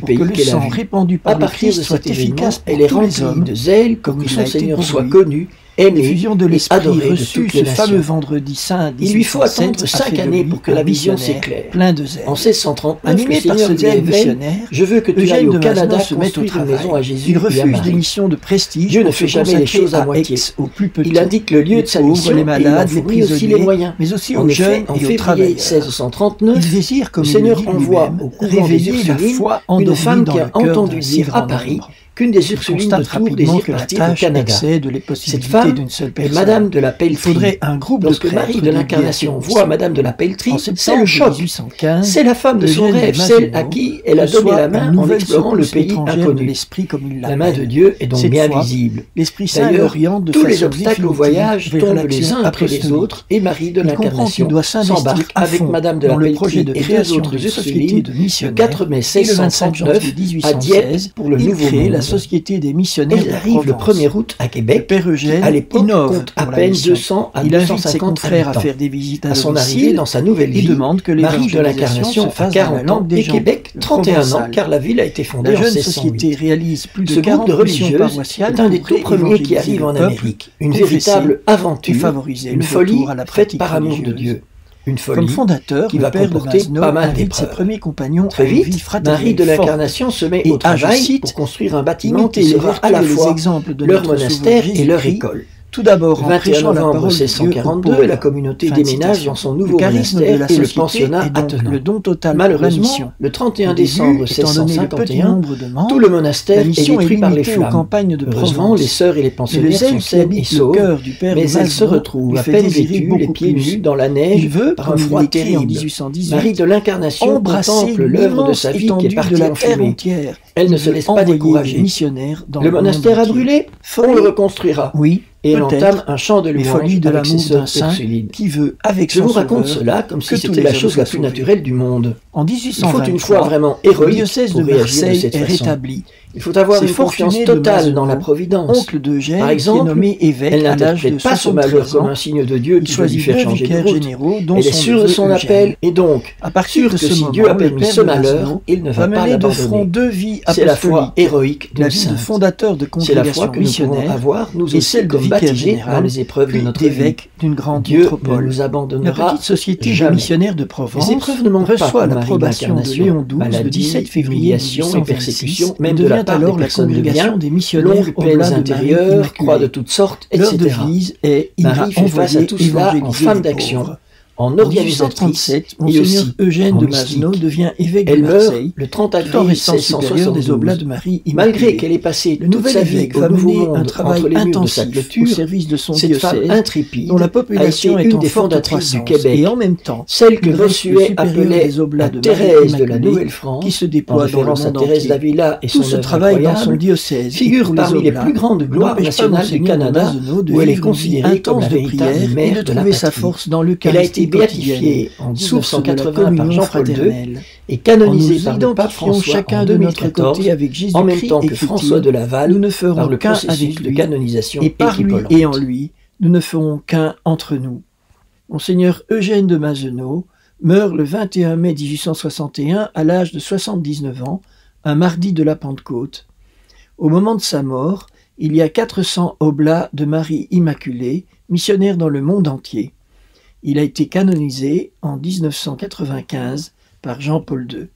du pays qu'elle a vu. Répandu par à partir de cet événement, elle est remplie de zèle pour que son Seigneur soit connu aimé l'effusion de et l'Esprit adoré de reçu toutes les ce fameux nations. vendredi saint Il lui faut 1807 attendre a 5 fait de années lui pour que un la vision missionnaire s'éclaire. plein de zèle. En 1639, Animé le par Seigneur ce lui zèle révèle missionnaire, « Je veux que tu ailles Eugène au de Canada Mazenod se met au construire une travail. maison à Jésus Il et à refuse Marie. des missions de prestige Dieu ne pour fait se jamais les consacrer choses à moitié. Aix, aux plus petits, Il indique le lieu les de sa pauvres, mission les et il en malades, les fournit aussi les prisonniers, moyens. mais aussi En aux effet, jeunes en et aux février travailleurs. 1639, Il désire, comme le il Seigneur le dit envoie lui-même, au couvent des réveiller la Ursulines foi une endormie femme dans qui le a cœur entendu d'un si dire à grand Paris nombre. qu'une des Il Ursulines de constate Tours rapidement désire que la partir au tâche Canada. excède les Cette possibilités femme d'une seule est personne. Madame de la Il Pelletrie. faudrait un groupe de Lorsque prêtres Marie de l'Incarnation voit Madame de la Pelletrie, c'est le choc. 1815, C'est la femme de son Eugène de rêve, celle à Mazenod qui elle a donné la main en explorant le pays inconnu. l'esprit comme il La main de Dieu est donc Cette bien fois, visible. L'Esprit Saint D'ailleurs, l'oriente de tous les façon obstacles au définitive voyage vers tombent l'action les uns après les apostolique. autres et Marie de Il comprend qu'il l'Incarnation doit s'investir s'embarque à avec fond Madame de dans la le projet Pelletrie de et deux création autres d'une société Ursulines de le missionnaires. 4 mai Et le 25 janvier 1639 à Dieppe 1816, pour le il Nouveau crée la Monde. Société des missionnaires Elle de arrive le Provence. 1er août à Le Québec, Père qui Eugène à l'époque innove compte à pour la peine mission. 200 à Il invite ses 250 confrères à habitants. faire des visites à À son domicile arrivée dans sa nouvelle et vie, demande que Marie de l'évangélisation l'Incarnation se a fasse dans la 40 ans langue des et gens, Québec le 31 ans provençal. car la ville a été fondée La en jeune 1608. société réalise plus de Ce groupe 40 de missions religieuses paroissiales est un des pour tout premiers qui évangéliser arrive le en peuple, Amérique. Une confesser véritable et aventure, favoriser une le folie retour à la faite pratique par amour de religieuse. Dieu. Une Comme folie fondateur, qui le va père de comporter Mazenod pas mal invite ses d'épreuves. premiers compagnons Très à une vie vite, fraternelle Marie de forte. l'Incarnation se met Et au travail je cite, pour construire un bâtiment imiter qui les sera à la vertus et les fois exemples de leur notre monastère Sauveur et leur Jésus-Christ, école. tout d'abord Le en 21 prêchant la novembre parole de Dieu aux 1642, pauvres. la communauté Fin de déménage citation. dans son Le nouveau charisme de monastère la et le société pensionnat est donc attenant. le don total pour la Malheureusement, mission. le 31 Au début, décembre étant donné le petit 1651, nombre de membres, tout le monastère la est mission est détruit par les limitée aux flammes. campagnes de Heureusement, Provence. les sœurs et les Mais le pensionnaires sont zèle qui saines et habite le sauves, cœur du père mais de elles se Mazenod retrouvent lui à fait peine désirer vêtues, les beaucoup pieds plus. nus dans la Il neige, veut, par un comme il froid l'a écrit en terrible. 1818, Marie de l'Incarnation embrasser contemple l'œuvre de l'immense sa vie qui étendue est partie de la en terre fumée. entière. Elle ne Il se veut laisse pas envoyer décourager. des missionnaires dans Le monastère a brûlé, on le reconstruira. Oui, Et elle peut-être, entame un chant de mais louange folie de avec ses l'amour d'un sœurs saint Ursulines. qui veut, avec Je son vous raconte sauveur, cela comme si que tous c'était les la hommes chose la soient plus sauvés. naturelle du monde. En Il faut une foi 1823, vraiment le héroïque diocèse pour de réagir de Marseille cette est façon. rétabli. Il faut avoir C'est une confiance Fortuné de totale Mazenod, dans la providence. oncle d'Eugène, Par qui est exemple, nommé évêque elle à l'âge de n'interprète pas ce malheur 73 comme ans. un signe de Dieu Il qui veut lui choisit faire deux changer de vicaires route. généraux, dont Elle est son sûre de neveu son Eugène. appel et donc À partir sûre de que ce si moment, Dieu a le permis père ce de malheur, Mazenod il ne va va pas mener de front l'abandonner. deux vies C'est la foi apostoliques. héroïque La d'une vie de sainte. fondateur de C'est la foi congrégation que nous pouvons missionnaire avoir, nous et aussi, celle de comme vicaire baptisés dans général, les épreuves de puis notre vie. d'évêque d'une grande Dieu ne métropole. nous La abandonnera petite société des jamais. missionnaires de Provence Les épreuves ne manquent pas reçoit pour Marie l'approbation de d'Incarnation. Léon XII le Maladie, 17 février humiliation et 1826 persécution, et même de la devient part alors des la personnes de congrégation bien, des missionnaires longues au plaines Blas de Marie intérieures, croix de Immaculée. toutes sortes, L'heure etc. devise est il Marie m'a fait face à envoyé tout cela en évangéliser femme les d'action, pauvres. en En organisatrice 1837, et Monseigneur aussi Eugène en de mystique. Mazenod devient évêque de Elle meurt Marseille, le 30 tout en avril restant supérieur des Oblats 1672. de Marie Malgré Immaculée. qu'elle ait passé Le toute nouvel sa vie évêque au va Nouveau mener un Monde travail entre les murs de sa intensif au clôture, service de son cette femme diocèse, intrépide dont la a été population est une en des forte fondatrices du croissance, Québec, et en même temps, celle que il reste le Bossuet supérieur appelait des Oblats la de Marie Thérèse de la Immaculée, Nouvelle-France, qui se en déploie dans le référence à monde Thérèse entier. d'Avila et son Tout ce œuvre travail dans son incroyable, diocèse figure et pour parmi les Oblats plus grandes gloires n'empêche pas nationales du Monseigneur de Canada, Mazenod de où elle est vivre une vie considérée comme intense la de prière véritable et de mère de la trouver sa patrie. force dans Elle a l'Eucharistie été quotidienne, béatifiée en source de la 1980 par communion Jean-Paul II fraternelle. et En canonisée nous par le pape identifiant François chacun en de notre 2014, côté avec en même Jésus-Christ, temps que écrit-il, François de Laval, nous ne par ferons le qu'un processus avec de lui, canonisation et par lui équivalente. et en lui, nous ne ferons qu'un entre nous. Monseigneur Eugène de Mazenod meurt le 21 mai 1861 à l'âge de 79 ans, un mardi de la Pentecôte. Au moment de sa mort, il y a 400 oblats de Marie Immaculée, missionnaires dans le monde entier. Il a été canonisé en 1995 par Jean-Paul II.